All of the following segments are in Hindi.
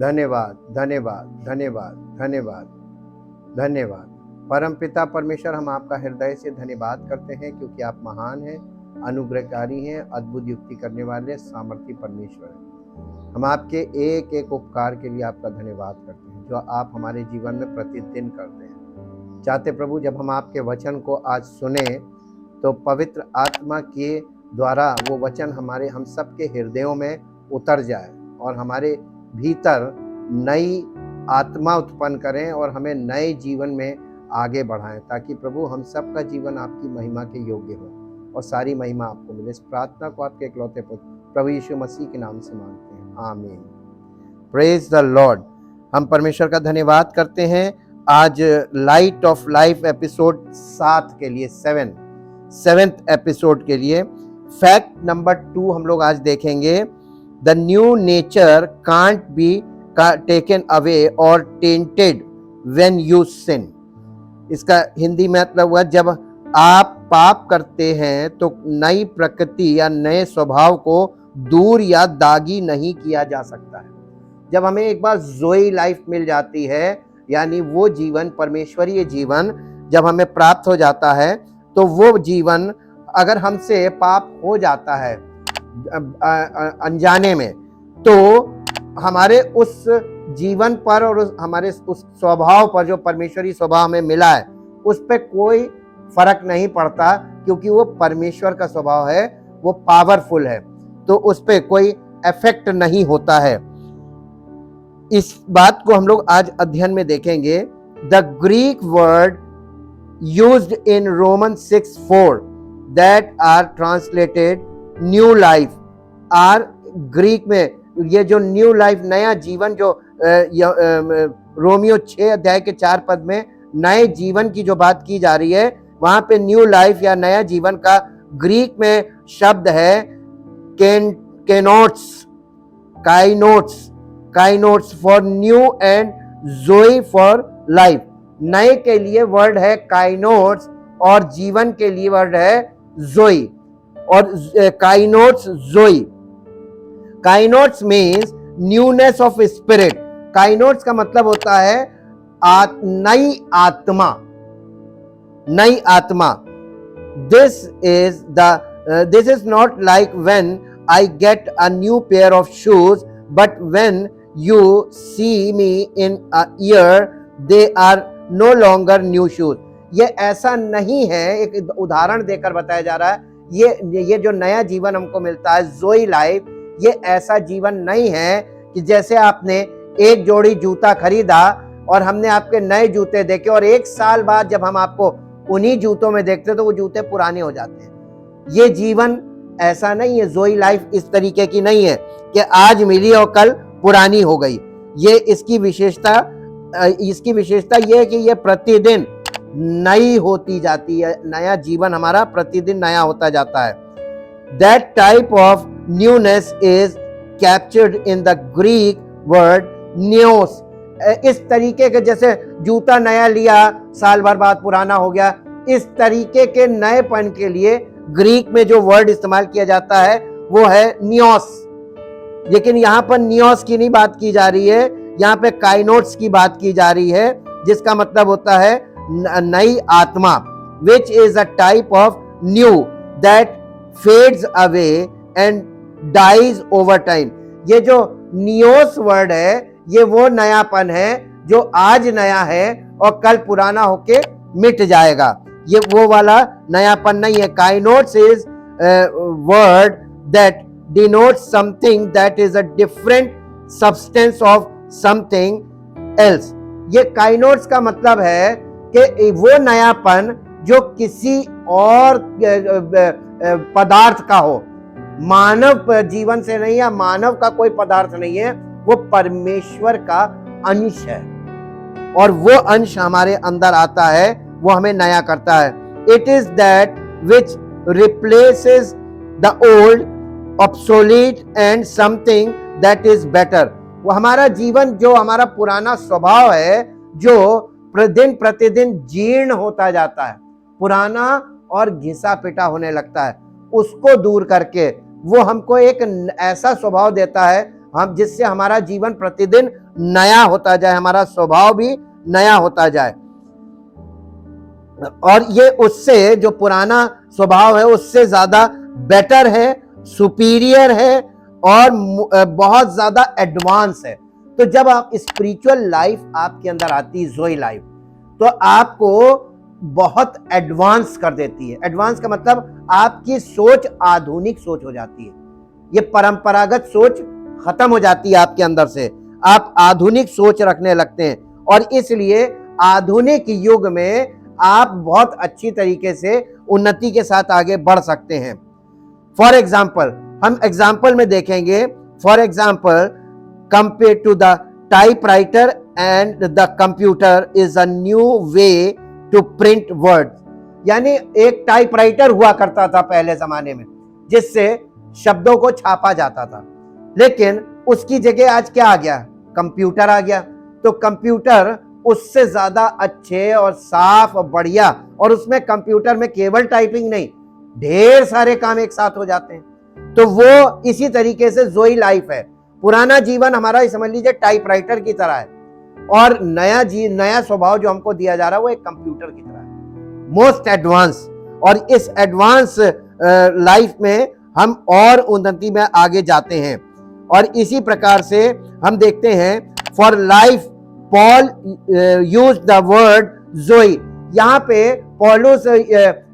धन्यवाद, धन्यवाद, धन्यवाद, धन्यवाद, धन्यवाद। परम पिता परमेश्वर, हम आपका हृदय से धन्यवाद करते हैं क्योंकि आप महान हैं, अनुग्रहकारी हैं, अद्भुत युक्ति करने वाले सामर्थी परमेश्वर हैं। हम आपके एक एक उपकार के लिए आपका धन्यवाद करते हैं जो आप हमारे जीवन में प्रतिदिन करते हैं। चाहते प्रभु, जब हम आपके वचन को आज सुने तो पवित्र आत्मा के द्वारा वो वचन हम सबके हृदयों में उतर जाए और हमारे भीतर नई आत्मा उत्पन्न करें और हमें नए जीवन में आगे बढ़ाएं, ताकि प्रभु हम सबका जीवन आपकी महिमा के योग्य हो और सारी महिमा आपको मिले। इस प्रार्थना को आपके इकलौते पुत्र प्रभु यीशु मसीह के नाम से मांगते हैं, आमीन। Praise the Lord. हम परमेश्वर का धन्यवाद करते हैं आज लाइट ऑफ लाइफ एपिसोड 7 के लिए, 7th एपिसोड के लिए फैक्ट नंबर 2 हम लोग आज देखेंगे। The new nature can't be taken away और टेंटेड व्हेन यू सिन। इसका हिंदी में मतलब हुआ, जब आप पाप करते हैं तो नई प्रकृति या नए स्वभाव को दूर या दागी नहीं किया जा सकता है। जब हमें एक बार ज़ोई लाइफ मिल जाती है, यानी वो जीवन, परमेश्वरीय जीवन जब हमें प्राप्त हो जाता है, तो वो जीवन अगर हमसे पाप हो जाता है अनजाने में, तो हमारे उस जीवन पर और हमारे उस स्वभाव पर, जो परमेश्वरी स्वभाव हमें मिला है, उस पर कोई फर्क नहीं पड़ता, क्योंकि वो परमेश्वर का स्वभाव है, वो पावरफुल है, तो उस पर कोई इफेक्ट नहीं होता है। इस बात को हम लोग आज अध्ययन में देखेंगे। The Greek word used in Roman 6:4 that are translated new life are, Greek में ये जो न्यू लाइफ, नया जीवन, जो रोमियो 6 अध्याय के 4 पद में नए जीवन की जो बात की जा रही है, वहां पे न्यू लाइफ या नया जीवन का ग्रीक में शब्द है काइनोट्स फॉर न्यू एंड जोई फॉर लाइफ। नए के लिए वर्ड है काइनोट्स और जीवन के लिए वर्ड है जोई, और kainotes zoe. Kainotes means newness of spirit. Kainotes का मतलब होता है नई आत्मा, नई आत्मा। This is not like when I get a new pair of shoes, but when you see me in a year they are no longer new shoes. ये ऐसा नहीं है, एक उदाहरण देकर बताया जा रहा है। ये जो नया जीवन हमको मिलता है, ज़ोई लाइफ, ये ऐसा जीवन नहीं है कि जैसे आपने एक जोड़ी जूता खरीदा और हमने आपके नए जूते देखे और 1 साल बाद जब हम आपको उन्हीं जूतों में देखते तो वो जूते पुराने हो जाते हैं। ये जीवन ऐसा नहीं है। ज़ोई लाइफ इस तरीके की नहीं है कि आज मिली और कल पुरानी हो गई। ये इसकी विशेषता ये है कि ये प्रतिदिन नई होती जाती है। नया जीवन हमारा प्रतिदिन नया होता जाता है। That type of newness is captured in the Greek word Nios. इस तरीके के, जैसे जूता नया लिया, साल भर बाद पुराना हो गया, इस तरीके के नएपन के लिए ग्रीक में जो वर्ड इस्तेमाल किया जाता है वो है नियोस। लेकिन यहाँ पर नियोस की नहीं बात की जा रही है, यहाँ पे काइनोट्स की बात की जा रही है, जिसका मतलब होता है नई आत्मा। Which is a type of new that fades away and dies over time. ये जो नियोस वर्ड है, ये वो नयापन है जो आज नया है और कल पुराना होके मिट जाएगा। ये वो वाला नयापन नहीं है। Connotes is word that denotes something that is a different substance of something else। ये काइनोट्स का मतलब है कि वो नयापन जो किसी और पदार्थ का हो, मानव जीवन से नहीं है, मानव का कोई पदार्थ नहीं है, वो परमेश्वर का अंश है और वो अंश हमारे अंदर आता है, वो हमें नया करता है। It is that which replaces the old, obsolete and something that is better। वो हमारा जीवन, जो हमारा पुराना स्वभाव है, जो दिन प्रतिदिन जीर्ण होता जाता है, पुराना और घिसा पिटा होने लगता है, उसको दूर करके वो हमको एक ऐसा स्वभाव देता है हम जिससे हमारा जीवन प्रतिदिन नया होता जाए, हमारा स्वभाव भी नया होता जाए, और ये उससे जो पुराना स्वभाव है उससे ज्यादा बेटर है, सुपीरियर है और बहुत ज्यादा एडवांस है। तो जब आप स्पिरिचुअल लाइफ आपके अंदर आती है, जोई लाइफ, तो आपको बहुत एडवांस कर देती है। एडवांस का मतलब आपकी सोच आधुनिक सोच हो जाती है, ये परंपरागत सोच खत्म हो जाती है आपके अंदर से, आप आधुनिक सोच रखने लगते हैं, और इसलिए आधुनिक युग में आप बहुत अच्छी तरीके से उन्नति के साथ आगे बढ़ सकते हैं। फॉर एग्जाम्पल, हम एग्जाम्पल में देखेंगे, for example, compare to the typewriter and the computer is a new way to print word. यानी एक टाइपराइटर हुआ करता था पहले जमाने में, जिससे शब्दों को छापा जाता था, लेकिन उसकी जगह आज क्या आ गया, कंप्यूटर आ गया। तो कंप्यूटर उससे ज्यादा अच्छे और साफ और बढ़िया, और उसमें कंप्यूटर में केवल टाइपिंग नहीं, ढेर सारे काम एक साथ हो जाते हैं। तो वो इसी तरीके से जोई लाइफ है। पुराना जीवन हमारा समझ लीजिए टाइपराइटर की तरह है, और नया स्वभाव जो हमको दिया जा रहा है वो एक कंप्यूटर की तरह है, मोस्ट एडवांस। और इस एडवांस लाइफ में हम और उन्नति में आगे जाते हैं। और इसी प्रकार से हम देखते हैं, for life Paul use the word जोई। यहाँ पे पौलुस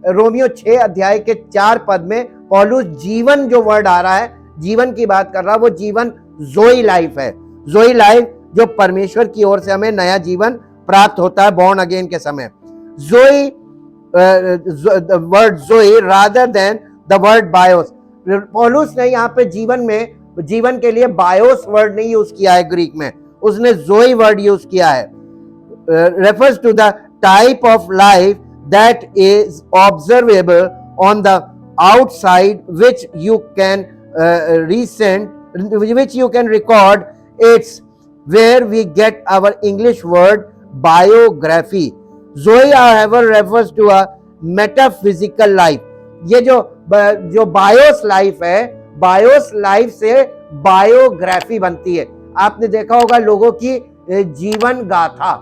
रोमियो 6 अध्याय के 4 पद में पौलुस जीवन जो वर्ड आ रहा है, जीवन की बात कर रहा है, वो जीवन जोई लाइफ है। जोई लाइफ जो परमेश्वर की ओर से हमें नया जीवन प्राप्त होता है बॉर्न अगेन के समय। जोई, वर्ड जोई rather than the word BIOS. पौलुस ने यहाँ पे जीवन के लिए बायोस वर्ड नहीं यूज किया है ग्रीक में, उसने जोई वर्ड यूज किया है। Refers to the type of life that is observable on the outside which you can record. It's where we get our English word biography. Zoe, however, refers to a metaphysical life. ये जो बायोस लाइफ है, बायोस लाइफ से बायोग्राफी बनती है। आपने देखा होगा लोगों की जीवन गाथा,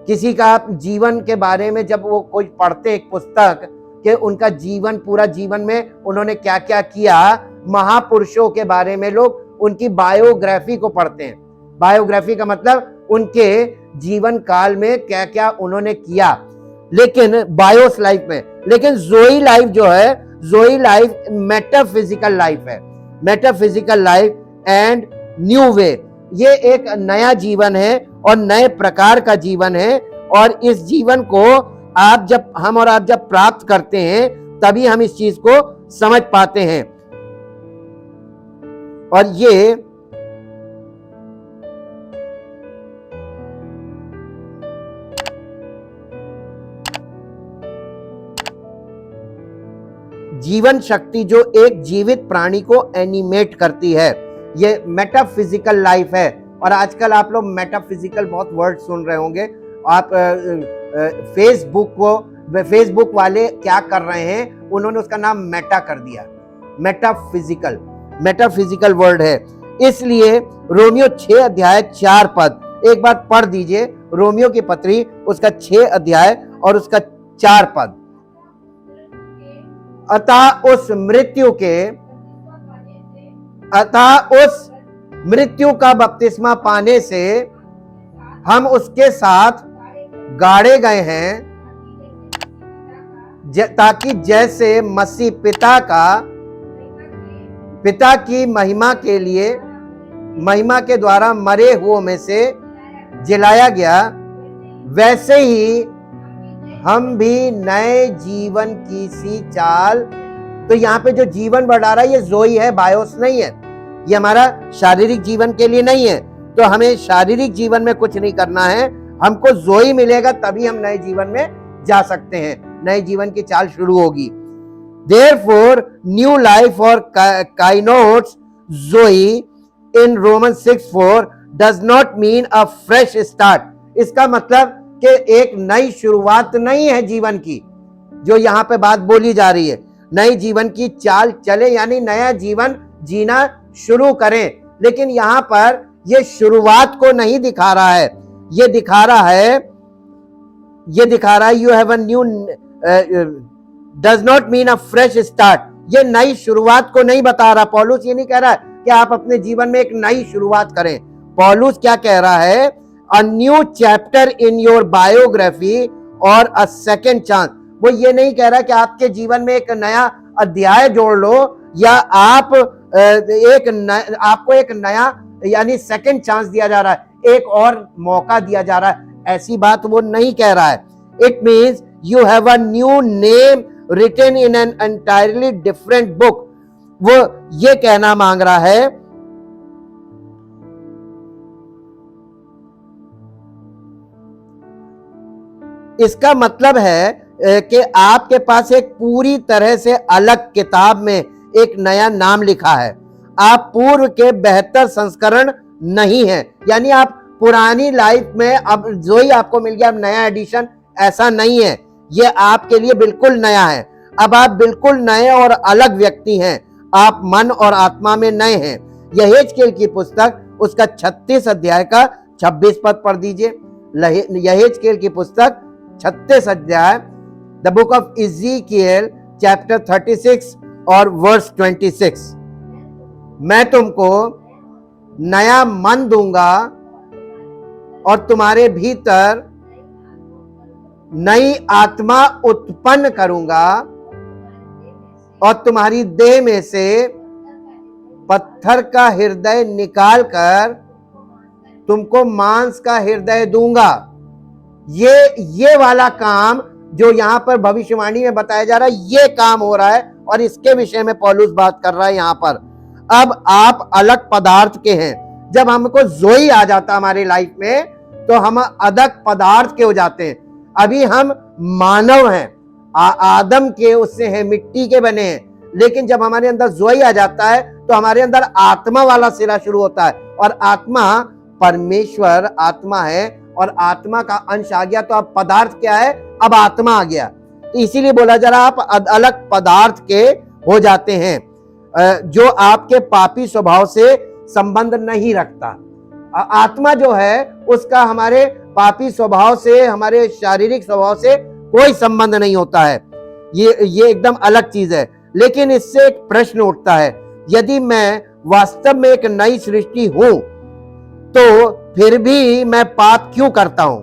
किसी का आप जीवन के बारे में जब वो कोई पढ़ते एक पुस्तक कि उनका जीवन, पूरा जीवन में उन्होंने क्या क्या किया, महापुरुषों के बारे में लोग उनकी बायोग्राफी को पढ़ते हैं। बायोग्राफी का मतलब उनके जीवन काल में क्या क्या उन्होंने किया, लेकिन बायोस लाइफ में। लेकिन जोई लाइफ जो है, जोई लाइफ मेटाफिजिकल लाइफ है, metaphysical life and new way. ये एक नया जीवन है और नए प्रकार का जीवन है, और इस जीवन को हम और आप जब प्राप्त करते हैं तभी हम इस चीज को समझ पाते हैं। और ये जीवन शक्ति जो एक जीवित प्राणी को एनिमेट करती है, ये मेटाफिजिकल लाइफ है। और आजकल आप लोग मेटाफिजिकल बहुत वर्ड सुन रहे होंगे। आप फेसबुक वाले क्या कर रहे हैं, उन्होंने उसका नाम मेटा कर दिया, मेटाफिजिकल वर्ड है। इसलिए रोमियो 6 अध्याय 4 पद एक बार पढ़ दीजिए, रोमियो की पत्री उसका 6 अध्याय और उसका 4 पद। अतः उस मृत्यु का बपतिस्मा पाने से हम उसके साथ गाड़े गए हैं, ताकि जैसे मसीह पिता की महिमा के द्वारा मरे हुओं में से जिलाया गया, वैसे ही हम भी नए जीवन की सी चाल। तो यहाँ पे जो जीवन बढ़ा रहा है ये जोई है, बायोस नहीं है। ये हमारा शारीरिक जीवन के लिए नहीं है, तो हमें शारीरिक जीवन में कुछ नहीं करना है, हमको जोई मिलेगा तभी हम नए जीवन में जा सकते हैं, नए जीवन की चाल शुरू होगी। Therefore, new life or kainos zoe in Romans 6:4 does not mean a fresh start. इसका मतलब कि एक नई शुरुआत नहीं है जीवन की, जो यहाँ पे बात बोली जा रही है। नई जीवन की चाल चले यानी नया जीवन जीना शुरू करें, लेकिन यहाँ पर ये शुरुआत को नहीं दिखा रहा है, ये दिखा रहा है you have a new, does not mean a fresh start. ये नई शुरुआत को नहीं बता रहा। पौलुस ये नहीं कह रहा है कि आप अपने जीवन में एक नई शुरुआत करें। पौलुस क्या कह रहा है, a new chapter in your biography और अ सेकेंड चांस। वो ये नहीं कह रहा कि आपके जीवन में एक नया अध्याय जोड़ लो, या आपको एक नया यानी सेकेंड चांस दिया जा रहा है, एक और मौका दिया जा रहा है, ऐसी बात वो नहीं कह रहा है। It means you have a new name written in an entirely different book. वो ये कहना मांग रहा है, इसका मतलब है कि आपके पास एक पूरी तरह से अलग किताब में एक नया नाम लिखा है। आप पूर्व के बेहतर संस्करण नहीं है, यानी आप पुरानी लाइफ में अब जो ही आपको मिल गया अब नया एडिशन, ऐसा नहीं है। ये आपके लिए बिल्कुल नया है। अब आप बिल्कुल नए और अलग व्यक्ति हैं। आप मन और आत्मा में नए हैं। यहेजकेल की पुस्तक उसका 36 अध्याय का 26 पद पढ़ दीजिए। यहेजकेल की पुस्तक 36 अध्याय, द बुक ऑफ इज़ीकिएल चैप्टर 36 और वर्स 26। मैं तुमको नया मन दूंगा और तुम्हारे भीतर नई आत्मा उत्पन्न करूंगा और तुम्हारी देह में से पत्थर का हृदय निकालकर तुमको मांस का हृदय दूंगा। ये वाला काम जो यहां पर भविष्यवाणी में बताया जा रहा है, ये काम हो रहा है और इसके विषय में पौलुस बात कर रहा है यहां पर। अब आप अलग पदार्थ के हैं। जब हमको जोई आ जाता हमारी लाइफ में तो हम अलग पदार्थ के हो जाते हैं। अभी हम मानव हैं, आदम के उससे हैं, मिट्टी के बने हैं, लेकिन जब हमारे अंदर जोई आ जाता है तो हमारे अंदर आत्मा वाला सिरा शुरू होता है, और आत्मा परमेश्वर आत्मा है और आत्मा का अंश आ गया, तो अब पदार्थ क्या है, अब आत्मा आ गया। तो इसीलिए बोला जा रहा आप अलग पदार्थ के हो जाते हैं, जो आपके पापी स्वभाव से संबंध नहीं रखता। आत्मा जो है उसका हमारे पापी स्वभाव से, हमारे शारीरिक स्वभाव से कोई संबंध नहीं होता है। ये एकदम अलग चीज है। लेकिन इससे एक प्रश्न उठता है, यदि मैं वास्तव में एक नई सृष्टि हूं तो फिर भी मैं पाप क्यों करता हूं?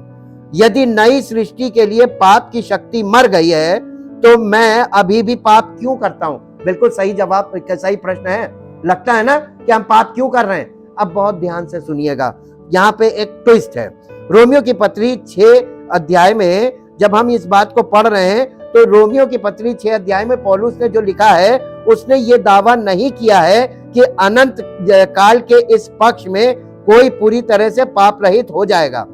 यदि नई सृष्टि के लिए पाप की शक्ति मर गई है तो मैं अभी भी पाप क्यों करता हूं? बिल्कुल सही जवाब, सही प्रश्न है। लगता है ना कि हम पाप क्यों कर रहे हैं? अब बहुत ध्यान से सुनिएगा, यहाँ पे एक ट्विस्ट है। रोमियो की पत्री 6 अध्याय में जब हम इस बात को पढ़ रहे हैं तो रोमियो की पत्री 6 अध्याय में पौलुस ने जो लिखा है, उसने ये दावा नहीं किया है कि अनंत काल के इस पक्ष में कोई पूरी तरह से पाप रहित हो जाएगा।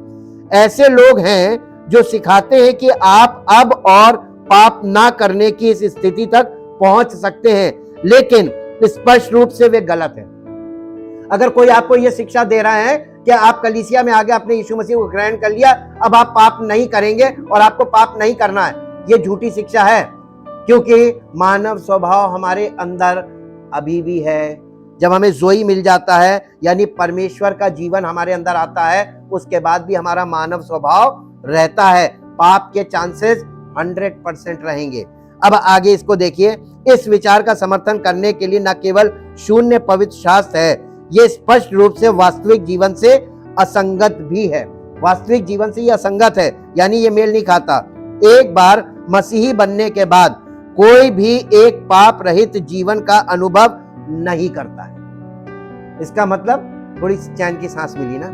ऐसे लोग हैं जो सिखाते हैं कि आप अब और पाप ना करने की इस स्थिति तक पहुंच सकते हैं, लेकिन स्पष्ट रूप से वे गलत हैं। अगर कोई आपको यह शिक्षा दे रहा है कि आप कलीसिया में आगे आपने यीशु मसीह को ग्रहण कर लिया, अब आप पाप नहीं करेंगे और आपको पाप नहीं करना है, ये झूठी शिक्षा है। क्योंकि मानव स्वभाव हमारे अंदर अभी भी है। जब हमें जोई मिल जाता है, यानी परमेश्वर का जीवन हमारे अंदर आता है, उसके बाद भी हमारा मानव स्वभाव रहता है। पाप के चांसेस 100% रहेंगे। अब आगे इसको देखिए। इस विचार का समर्थन करने के लिए न केवल शून्य पवित्र शास्त्र है, ये स्पष्ट रूप से वास्तविक जीवन से असंगत भी है। वास्तविक जीवन से ये असंगत है, यानी ये मेल नहीं खाता। एक बार मसीही बनने के बाद कोई भी एक पाप रहित जीवन का अनुभव नहीं करता है। इसका मतलब थोड़ी चैन की सांस मिली ना?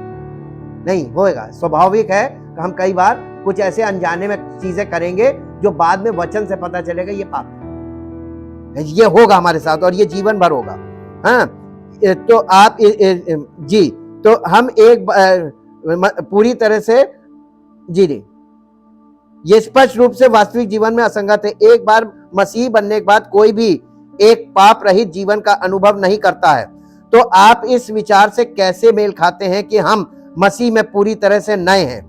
नहीं होएगा। स्वाभाविक है कि हम कई बार कुछ ऐसे अनजाने में चीजें करेंगे जो बाद में वचन से पता चलेगा ये पाप है। ये होगा हमारे साथ और ये जीवन भर होगा। हाँ, तो आप जी, तो हम एक पूरी तरह से जी ये स्पष्ट रूप से वास्तविक जीवन में असंगत है। एक बार मसीह बनने के बाद कोई भी एक पाप रहित जीवन का अनुभव नहीं करता है। तो आप इस विचार से कैसे मेल खाते हैं कि हम मसीह में पूरी तरह से नए हैं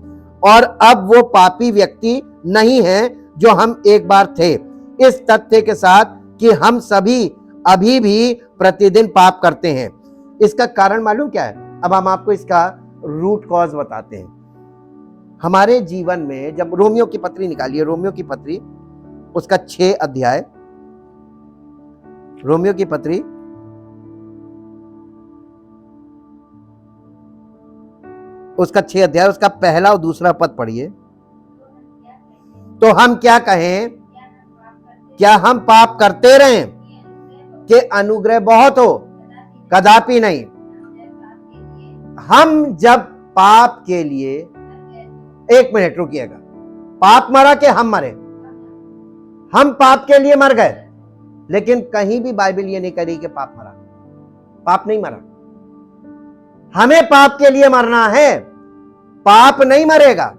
और अब वो पापी व्यक्ति नहीं हैं जो हम एक बार थे, इस तथ्य के साथ कि हम सभी अभी भी प्रतिदिन पाप करते हैं? इसका कारण मालूम क्या है? अब हम आपको इसका रूट कॉज बताते हैं। हमारे जीवन में जब रोमियो की पत्री निकालिए, रोमियो की पत्री उसका 6 अध्याय, रोमियो की पत्री उसका 6 अध्याय, उसका पहला और दूसरा पद पढ़िए। तो हम क्या कहें, क्या हम पाप करते रहें कि अनुग्रह बहुत हो? कदापि नहीं। हम जब पाप के लिए, एक मिनट रुकिएगा, पाप मरा कि हम मरे? हम पाप के लिए मर गए, लेकिन कहीं भी बाइबल ये नहीं कह रही कि पाप मरा। पाप नहीं मरा, हमें पाप के लिए मरना है, पाप नहीं मरेगा।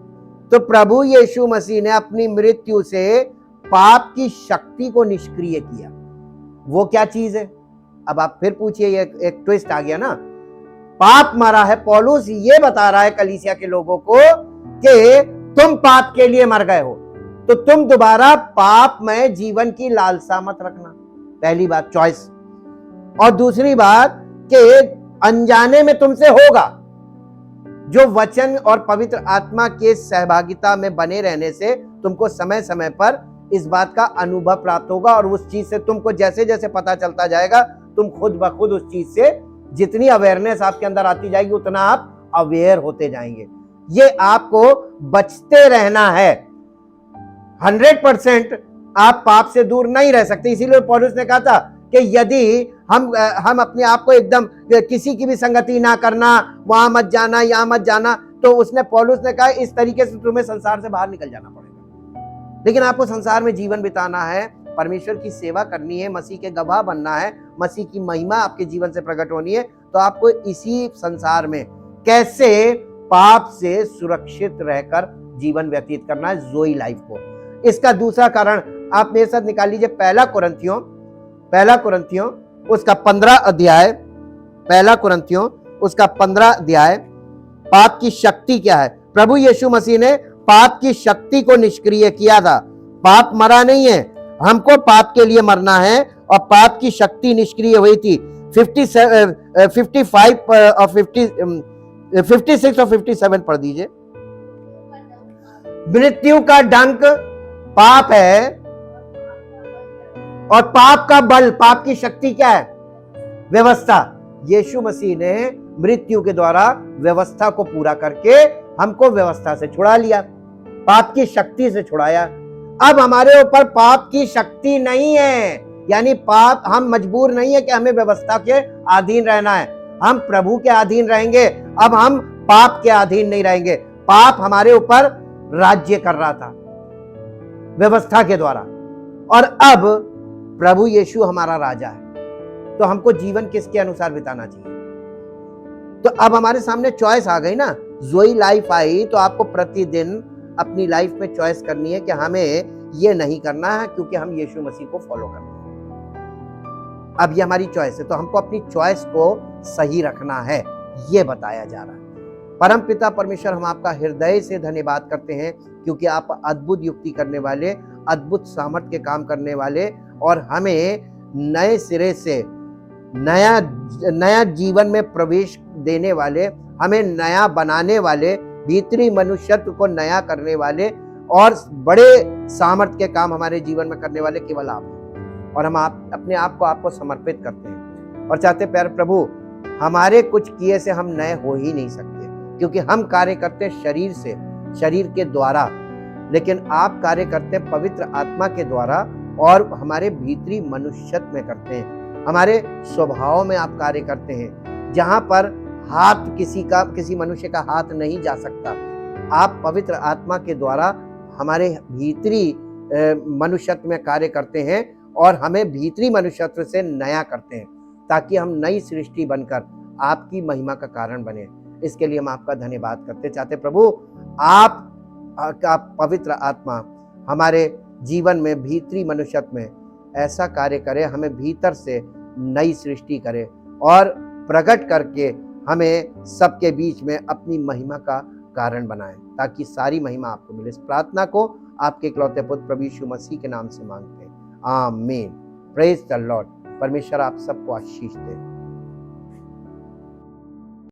तो प्रभु यीशु मसीह ने अपनी मृत्यु से पाप की शक्ति को निष्क्रिय किया। वो क्या चीज है? अब आप फिर पूछिए, एक ट्विस्ट आ गया ना। पाप मरा है, पौलुस ये बता रहा है कलीसिया के लोगों को कि तुम पाप के लिए मर गए हो, तो तुम दोबारा पाप में जीवन की लालसा मत रखना। पहली बात चॉइस, और दूसरी बात कि अनजाने में तुमसे होगा। जो वचन और पवित्र आत्मा के सहभागिता में बने रहने से तुमको समय समय पर इस बात का अनुभव प्राप्त होगा, और उस चीज से तुमको जैसे जैसे पता चलता जाएगा, तुम खुद ब खुद उस चीज से जितनी अवेयरनेस आपके अंदर आती जाएगी, उतना आप अवेयर होते जाएंगे। ये आपको बचते रहना है। 100% आप पाप से दूर नहीं रह सकते। इसीलिए पौलुस ने कहा था कि यदि हम अपने आप को एकदम किसी की भी संगति ना करना, वहां मत जाना, यहां मत जाना, तो उसने पौलुस ने कहा इस तरीके से तुम्हें संसार से बाहर निकल जाना पड़ेगा। लेकिन आपको संसार में जीवन बिताना है, परमेश्वर की सेवा करनी है, मसीह के गवाह बनना है, मसीह की महिमा आपके जीवन से प्रकट होनी है, तो आपको इसी संसार में कैसे पाप से सुरक्षित रहकर जीवन व्यतीत करना है, जोई लाइफ को। इसका दूसरा कारण आप मेरे साथ निकाल लीजिए, पहला कुरिन्थियों उसका 15 अध्याय, पहला कुरिन्थियों उसका 15 अध्याय। पाप की शक्ति क्या है? प्रभु यीशु मसीह ने पाप की शक्ति को निष्क्रिय किया था। पाप मरा नहीं है, हमको पाप के लिए मरना है, और पाप की शक्ति निष्क्रिय हुई थी। 56 और 57 पढ़ दीजिए। मृत्यु का डंक पाप है, और पाप का बल, पाप की शक्ति क्या है? व्यवस्था। यीशु मसीह ने मृत्यु के द्वारा व्यवस्था को पूरा करके हमको व्यवस्था से छुड़ा लिया, पाप की शक्ति से छुड़ाया। अब हमारे ऊपर पाप की शक्ति नहीं है, यानी पाप, हम मजबूर नहीं है कि हमें व्यवस्था के अधीन रहना है, हम प्रभु के अधीन रहेंगे। अब हम पाप के अधीन नहीं रहेंगे। पाप हमारे ऊपर राज्य कर रहा था व्यवस्था के द्वारा, और अब प्रभु यीशु हमारा राजा है, तो हमको जीवन किसके अनुसार बिताना चाहिए? तो अब हमारे सामने चॉइस आ गई ना, जोई लाइफ आई, तो आपको प्रतिदिन अपनी लाइफ में चॉइस करनी है कि हमें ये नहीं करना है, क्योंकि हम यीशु मसीह को फॉलो करते हैं। अब ये हमारी चॉइस है, तो हमको अपनी चॉइस को सही रखना है, ये बताया जा रहा है। परम पिता परमेश्वर, हम आपका हृदय से धन्यवाद करते हैं, क्योंकि आप अद्भुत युक्ति करने वाले, अद्भुत सामर्थ के काम करने वाले, और हमें नए सिरे से नया जीवन में प्रवेश देने वाले, हमें नया बनाने वाले, भीतरी मनुष्यत्व को नया करने वाले, और बड़े सामर्थ के काम हमारे जीवन में करने वाले केवल आप हैं। और हम अपने आप को आपको समर्पित करते हैं, और चाहते प्यारे प्रभु, हमारे कुछ किए से हम नए हो ही नहीं सकते, क्योंकि हम कार्य करते हैं शरीर से, शरीर के द्वारा, लेकिन आप कार्य करते हैं पवित्र आत्मा के द्वारा, और हमारे भीतरी मनुष्यत्व में करते हैं, हमारे स्वभाव में आप कार्य करते हैं। जहां पर हाथ किसी मनुष्य का हाथ नहीं जा सकता, आप पवित्र आत्मा के द्वारा हमारे भीतरी मनुष्यत्व में कार्य करते हैं, और हमें भीतरी मनुष्यत्व से नया करते हैं, ताकि हम नई सृष्टि बनकर आपकी महिमा का कारण बने। इसके लिए हम आपका धन्यवाद करते चाहते प्रभु, आपका पवित्र आत्मा हमारे जीवन में, भीतरी मनुष्यत्व में ऐसा कार्य करे, हमें भीतर से नई सृष्टि करे, और प्रकट करके हमें सबके बीच में अपनी महिमा का कारण बनाए, ताकि सारी महिमा आपको मिले। इस प्रार्थना को आपके इकलौते पुत्र प्रभु यीशु मसीह के नाम से मांगते हैं, आमीन। Praise the Lord. परमेश्वर आप सबको आशीष दे।